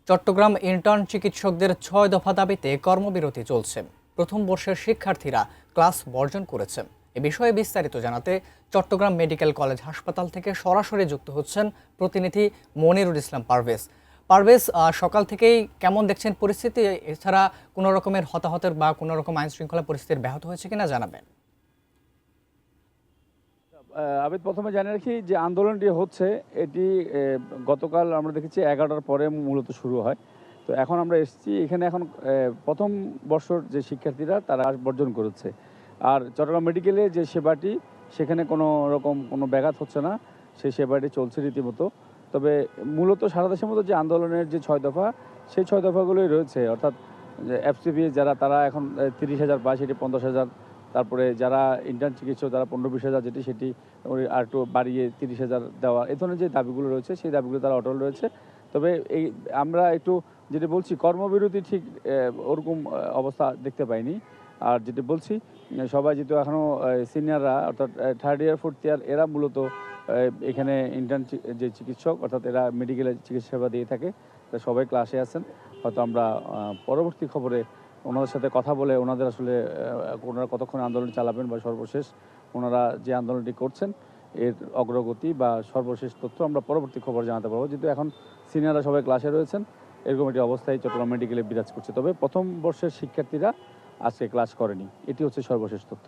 Chittagong intern চিকিৎসকদের ৬ দফা দাবিতে কর্মবিরতি চলছে। প্রথম বর্ষের শিক্ষার্থীরা ক্লাস বর্জন করেছে। এ বিষয়ে বিস্তারিত জানাতে চট্টগ্রাম মেডিকেল কলেজ হাসপাতাল থেকে সরাসরি যুক্ত হচ্ছেন প্রতিনিধি মনিরুল ইসলাম পারভেজ। পারভেজ, সকাল থেকেই কেমন দেখছেন পরিস্থিতি? এছাড়া কোনো রকমের হতাহতের বা কোনো রকম আইন শৃঙ্খলা পরিস্থিতির ব্যাহত হয়েছে কিনা জানাবেন। আবিদ, প্রথমে জানিয়ে রাখি যে আন্দোলনটি হচ্ছে এটি গতকাল আমরা দেখেছি 11টার পরে মূলত শুরু হয়। তো এখন আমরা এসেছি এখানে। এখন প্রথম বর্ষর যে শিক্ষার্থীরা তারা বর্জন করেছে। আর চট্টগ্রাম মেডিকেলে যে সেবাটি, সেখানে কোনো রকম কোনো ব্যাঘাত হচ্ছে না, সেই সেবাটি চলছে রীতিমতো। তবে মূলত সারা দেশের মতো যে আন্দোলনের যে 6 দফা, সেই 6 দফাগুলোই রয়েছে। অর্থাৎ এফসিপি যারা, তারা এখন 30,000 পায়, সেটি 50,000। তারপরে যারা ইন্টার্ন চিকিৎসক তারা 15-20,000, সেটি আর একটু বাড়িয়ে 30,000 দেওয়া, এ ধরনের যে দাবিগুলো রয়েছে সেই দাবিগুলো তারা অটল রয়েছে। তবে এই আমরা একটু যেটা বলছি, কর্মবিরতি ঠিক ওরকম অবস্থা দেখতে পাইনি। আর যেটা বলছি, সবাই যেহেতু এখনও সিনিয়ররা, অর্থাৎ থার্ড ইয়ার ফোর্থ ইয়ার, এরা মূলত এখানে ইন্টার্ন যে চিকিৎসক, অর্থাৎ এরা মেডিকেলের চিকিৎসা সেবা দিয়ে থাকে, সবাই ক্লাসে আছেন। হয়তো আমরা পরবর্তী খবরে ওনাদের সাথে কথা বলে ওনাদের আসলে ওনারা কতক্ষণ আন্দোলন চালাবেন বা সর্বশেষ ওনারা যে আন্দোলনটি করছেন এর অগ্রগতি বা সর্বশেষ তথ্য আমরা পরবর্তী খবর জানাতে পারবো। যেহেতু এখন সিনিয়ররা সবাই ক্লাসে রয়েছেন, এরকম একটি অবস্থায় চট্টগ্রাম মেডিকেলে বিরাজ করছে। তবে প্রথম বর্ষের শিক্ষার্থীরা আজকে ক্লাস করেনি, এটি হচ্ছে সর্বশেষ তথ্য।